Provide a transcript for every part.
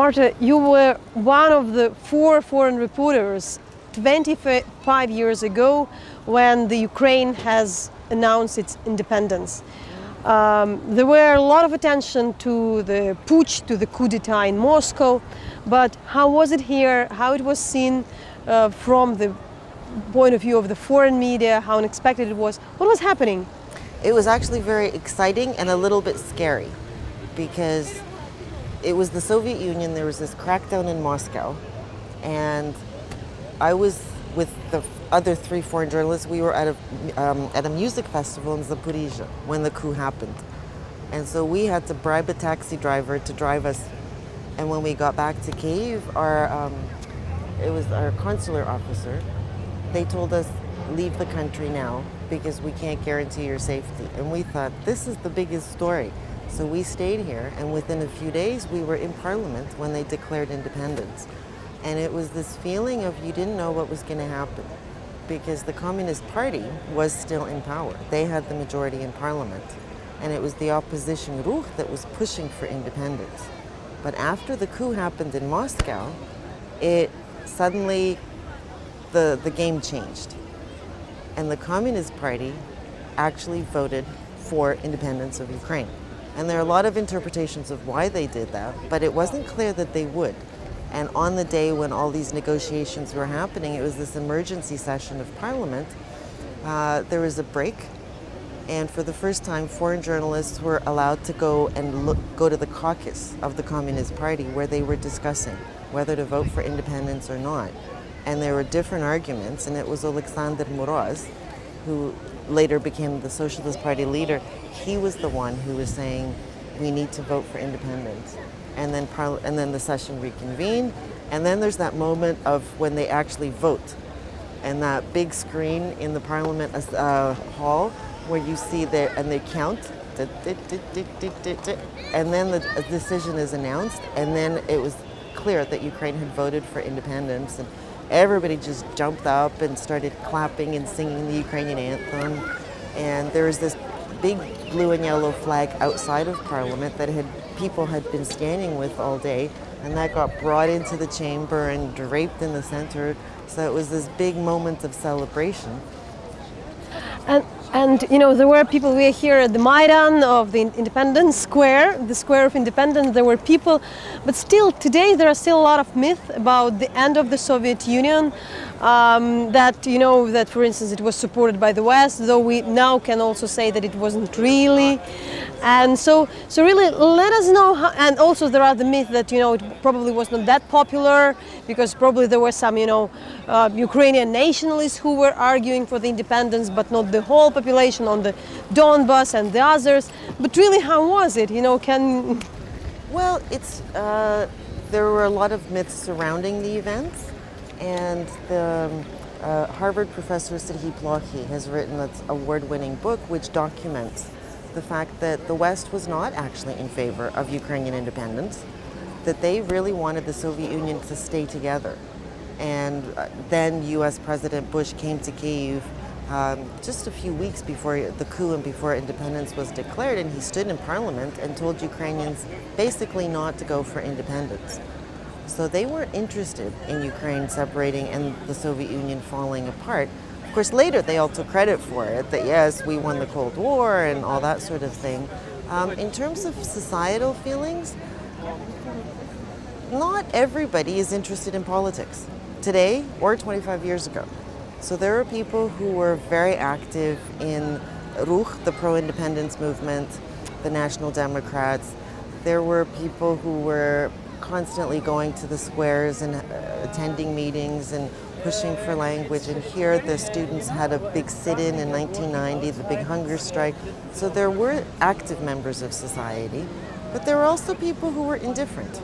Marta, you were one of the 4 foreign reporters 25 years ago when the Ukraine has announced its independence. There were a lot of attention to the putsch, to the coup d'etat in Moscow, but how was it here, how it was seen from the point of view of the foreign media, how unexpected it was, what was happening? It was actually very exciting and a little bit scary because it was the Soviet Union, there was this crackdown in Moscow, and I was with the other 3 foreign journalists. We were at a music festival in Zaporizhzhia when the coup happened. And so we had to bribe a taxi driver to drive us. And when we got back to Kyiv, it was our consular officer, they told us, leave the country now because we can't guarantee your safety. And we thought, this is the biggest story. So we stayed here, and within a few days we were in Parliament when they declared independence. And it was this feeling of you didn't know what was going to happen because the Communist Party was still in power. They had the majority in Parliament. And it was the opposition Ruch that was pushing for independence. But after the coup happened in Moscow, it suddenly, the game changed. And the Communist Party actually voted for independence of Ukraine. And there are a lot of interpretations of why they did that, but it wasn't clear that they would. And on the day when all these negotiations were happening, it was this emergency session of Parliament, there was a break. And for the first time, foreign journalists were allowed to go and go to the caucus of the Communist Party where they were discussing whether to vote for independence or not. And there were different arguments, and it was Alexander Moroz, who later became the Socialist Party leader. He was the one who was saying, we need to vote for independence. And then the session reconvened. And then there's that moment of when they actually vote. And that big screen in the Parliament hall where you see there, and they count. And then the decision is announced. And then it was clear that Ukraine had voted for independence. And everybody just jumped up and started clapping and singing the Ukrainian anthem. And there was this big blue and yellow flag outside of Parliament that people had been standing with all day, and that got brought into the chamber and draped in the center. So it was this big moment of celebration. And you know, there were people, we are here at the Maidan of the Independence Square, the Square of Independence, there were people, but still today there are still a lot of myth about the end of the Soviet Union, that, you know, that for instance it was supported by the West, though we now can also say that it wasn't really. And so really let us know how, and also there are the myth that, you know, it probably was not that popular because probably there were some, you know, Ukrainian nationalists who were arguing for the independence, but not the whole population on the Donbas and the others. But really, how was it? You know, Well, there were a lot of myths surrounding the events, and the Harvard professor Serhiy Plokhy has written an award-winning book which documents the fact that the West was not actually in favor of Ukrainian independence, that they really wanted the Soviet Union to stay together. And then US President Bush came to Kyiv just a few weeks before the coup and before independence was declared, and he stood in Parliament and told Ukrainians basically not to go for independence. So they weren't interested in Ukraine separating and the Soviet Union falling apart. Of course, later they all took credit for it, that yes, we won the Cold War and all that sort of thing. In terms of societal feelings, not everybody is interested in politics today or 25 years ago. So there are people who were very active in Ruch, the pro-independence movement, the National Democrats. There were people who were constantly going to the squares and attending meetings and pushing for language. And here the students had a big sit-in in 1990, the big hunger strike. So there were active members of society, but there were also people who were indifferent.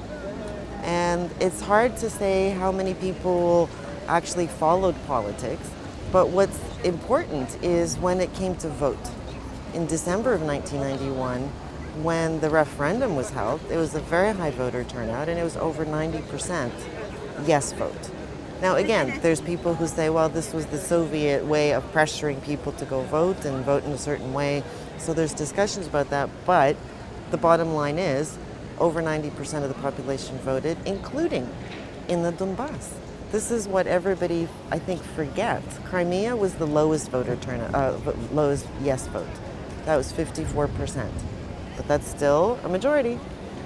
And it's hard to say how many people actually followed politics, but what's important is when it came to vote. In December of 1991, when the referendum was held, it was a very high voter turnout, and it was over 90% yes vote. Now again, there's people who say, well, this was the Soviet way of pressuring people to go vote and vote in a certain way, so there's discussions about that, but the bottom line is over 90% of the population voted, including in the Donbas. This is what everybody, I think, forgets. Crimea was the lowest voter turnout, lowest yes vote. That was 54%. But that's still a majority.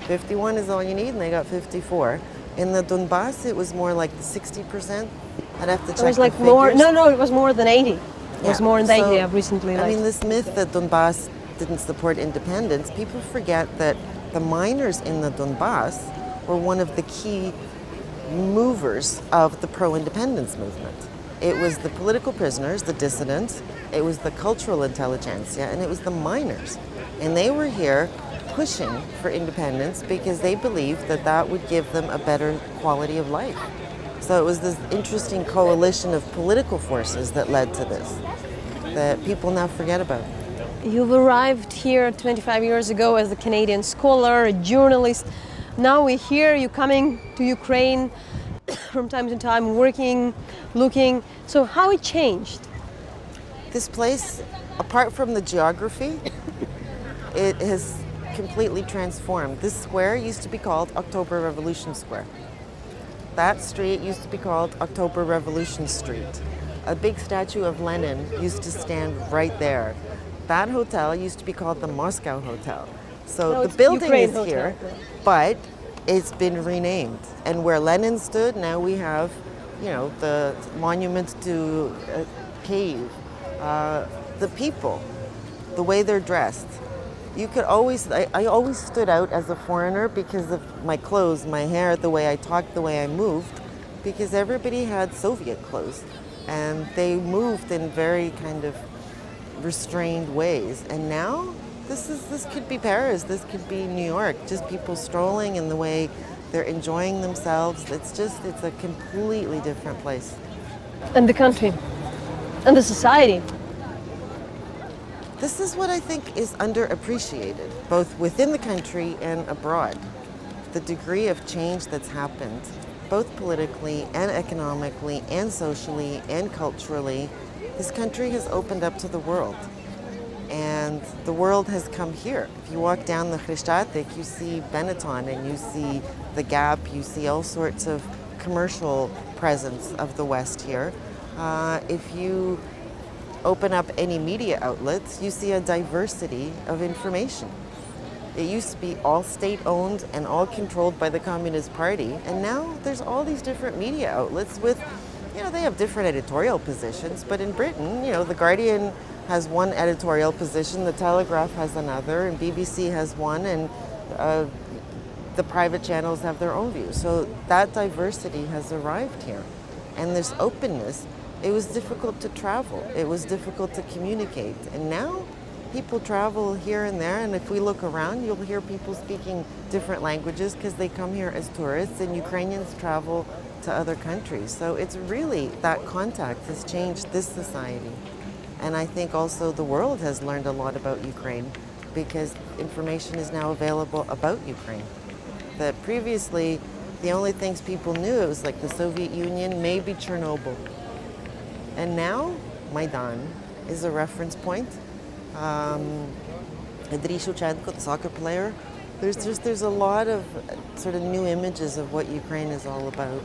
51 is all you need, and they got 54. In the Donbas, it was more like 60%. I'd have to check It was like the more. figures. No, it was more than 80. It was Yeah. more than 80. So, I've recently. I mean, this myth that Donbas didn't support independence, people forget that the miners in the Donbas were one of the key movers of the pro-independence movement. It was the political prisoners, the dissidents, it was the cultural intelligentsia, and it was the miners. And they were here pushing for independence because they believed that that would give them a better quality of life. So it was this interesting coalition of political forces that led to this, that people now forget about. You've arrived here 25 years ago as a Canadian scholar, a journalist. Now we hear you coming to Ukraine from time to time, working, looking. So how it changed? This place, apart from the geography, it has completely transformed. This square used to be called October Revolution Square. That street used to be called October Revolution Street. A big statue of Lenin used to stand right there. That hotel used to be called the Moscow Hotel. So No, the it's building Ukraine is Hotel. here, but it's been renamed. And where Lenin stood, now we have, the monument to Kyiv. The people, the way they're dressed. You could always, I always stood out as a foreigner because of my clothes, my hair, the way I talked, the way I moved, because everybody had Soviet clothes. And they moved in very kind of restrained ways. And now this could be Paris, this could be New York, just people strolling in the way they're enjoying themselves. It's a completely different place. And the country, and the society. This is what I think is underappreciated, both within the country and abroad. The degree of change that's happened, both politically and economically and socially and culturally. This country has opened up to the world. And the world has come here. If you walk down the Hromadske, you see Benetton and you see the Gap, you see all sorts of commercial presence of the West here. If you open up any media outlets, you see a diversity of information. It used to be all state-owned and all controlled by the Communist Party, and now there's all these different media outlets with, they have different editorial positions, but in Britain, The Guardian has one editorial position, The Telegraph has another, and BBC has one, and the private channels have their own views. So that diversity has arrived here, and this openness. It was difficult to travel. It was difficult to communicate. And now people travel here and there, and if we look around, you'll hear people speaking different languages because they come here as tourists, and Ukrainians travel to other countries. So it's really, that contact has changed this society. And I think also the world has learned a lot about Ukraine because information is now available about Ukraine. That previously, the only things people knew, it was like the Soviet Union, maybe Chernobyl. And now, Maidan is a reference point. Shevchenko, the soccer player. There's a lot of sort of new images of what Ukraine is all about.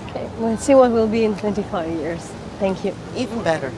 Okay, let's see what will be in 25 years. Thank you. Even better.